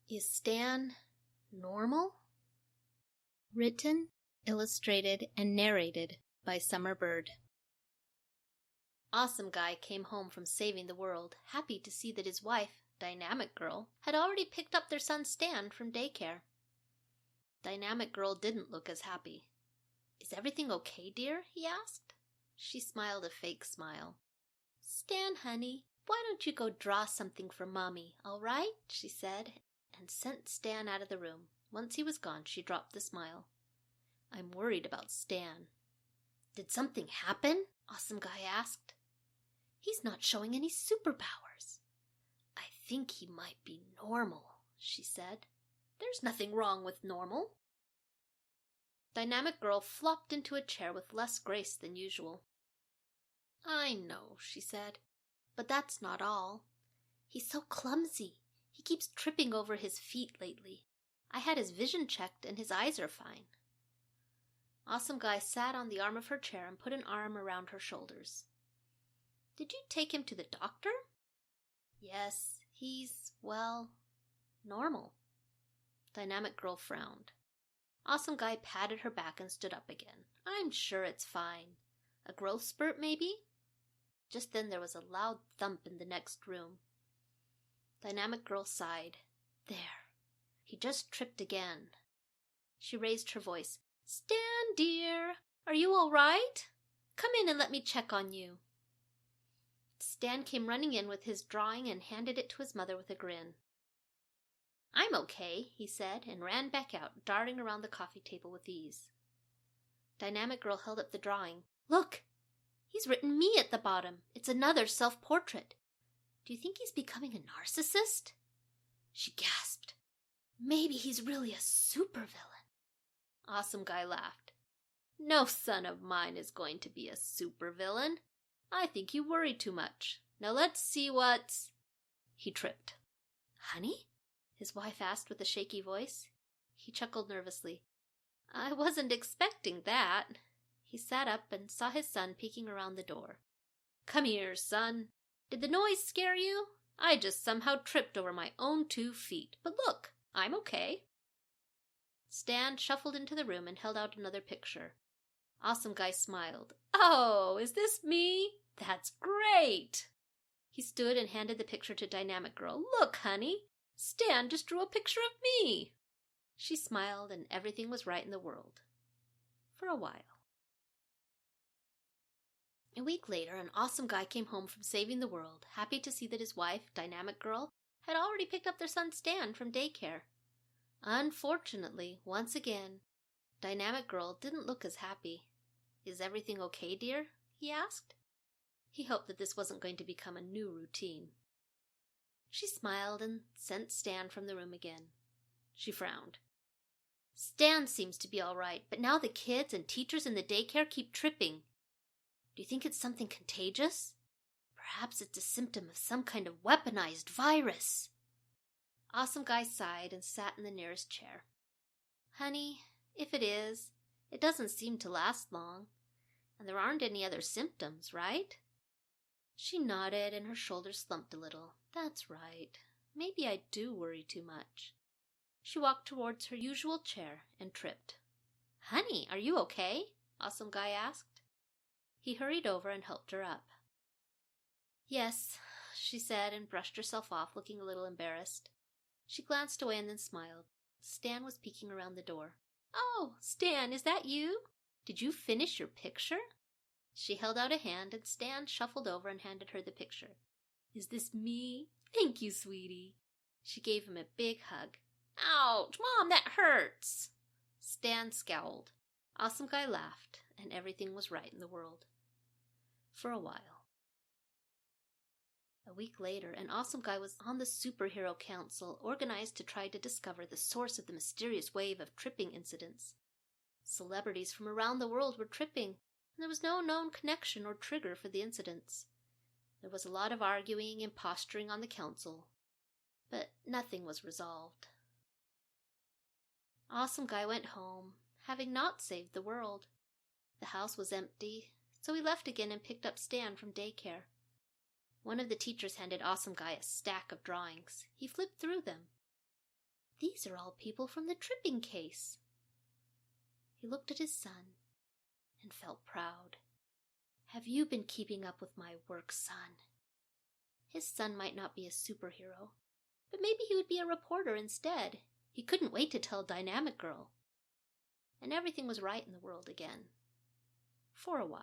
Is Stan normal? Written, illustrated, and narrated by Summer Bird. Awesome Guy came home from saving the world, happy to see that his wife, Dynamic Girl, had already picked up their son Stan from daycare. Dynamic Girl didn't look as happy. "Is everything okay, dear?" he asked. She smiled a fake smile. "Stan, honey, why don't you go draw something for Mommy, all right?" she said, and sent Stan out of the room. Once he was gone, she dropped the smile. "I'm worried about Stan." "Did something happen?" Awesome Guy asked. "He's not showing any superpowers." "I think he might be normal," she said. "There's nothing wrong with normal." Dynamic Girl flopped into a chair with less grace than usual. "I know," she said, "but that's not all. He's so clumsy. He keeps tripping over his feet lately. I had his vision checked and his eyes are fine." Awesome Guy sat on the arm of her chair and put an arm around her shoulders. "Did you take him to the doctor?" "Yes, he's, well, normal." Dynamic Girl frowned. Awesome Guy patted her back and stood up again. "I'm sure it's fine. A growth spurt, maybe?" Just then there was a loud thump in the next room. Dynamic Girl sighed. "There. He just tripped again." She raised her voice. "Stan, dear, are you all right? Come in and let me check on you." Stan came running in with his drawing and handed it to his mother with a grin. "I'm okay," he said, and ran back out, darting around the coffee table with ease. Dynamic Girl held up the drawing. "Look! He's written me at the bottom. It's another self-portrait. Do you think he's becoming a narcissist?" She gasped. "Maybe he's really a supervillain." Awesome Guy laughed. "No son of mine is going to be a supervillain. I think you worry too much. Now let's see what's—" He tripped. "Honey?" his wife asked with a shaky voice. He chuckled nervously. "I wasn't expecting that." He sat up and saw his son peeking around the door. "Come here, son. Did the noise scare you? I just somehow tripped over my own 2 feet. But look, I'm okay." Stan shuffled into the room and held out another picture. Awesome Guy smiled. "Oh, is this me? That's great!" He stood and handed the picture to Dynamic Girl. "Look, honey, Stan just drew a picture of me." She smiled, and everything was right in the world. For a while. A week later, an Awesome Guy came home from saving the world, happy to see that his wife, Dynamic Girl, had already picked up their son Stan from daycare. Unfortunately, once again, Dynamic Girl didn't look as happy. "Is everything okay, dear?" he asked. He hoped that this wasn't going to become a new routine. She smiled and sent Stan from the room again. She frowned. "Stan seems to be all right, but now the kids and teachers in the daycare keep tripping. Do you think it's something contagious? Perhaps it's a symptom of some kind of weaponized virus." Awesome Guy sighed and sat in the nearest chair. "Honey, if it is, it doesn't seem to last long. And there aren't any other symptoms, right?" She nodded and her shoulders slumped a little. "That's right. Maybe I do worry too much." She walked towards her usual chair and tripped. "Honey, are you okay?" Awesome Guy asked. He hurried over and helped her up. "Yes," she said, and brushed herself off, looking a little embarrassed. She glanced away and then smiled. Stan was peeking around the door. "Oh, Stan, is that you? Did you finish your picture?" She held out a hand, and Stan shuffled over and handed her the picture. "Is this me? Thank you, sweetie." She gave him a big hug. "Ouch, Mom, that hurts." Stan scowled. Awesome Guy laughed, and everything was right in the world. For a while. A week later, an Awesome Guy was on the Superhero Council, organized to try to discover the source of the mysterious wave of tripping incidents. Celebrities from around the world were tripping, and there was no known connection or trigger for the incidents. There was a lot of arguing and posturing on the council, but nothing was resolved. Awesome Guy went home, having not saved the world. The house was empty, so he left again and picked up Stan from daycare. One of the teachers handed Awesome Guy a stack of drawings. He flipped through them. These are all people from the tripping case. He looked at his son and felt proud. Have you been keeping up with my work, son? His son might not be a superhero, but maybe he would be a reporter instead. He couldn't wait to tell Dynamic Girl. And everything was right in the world again. For a while.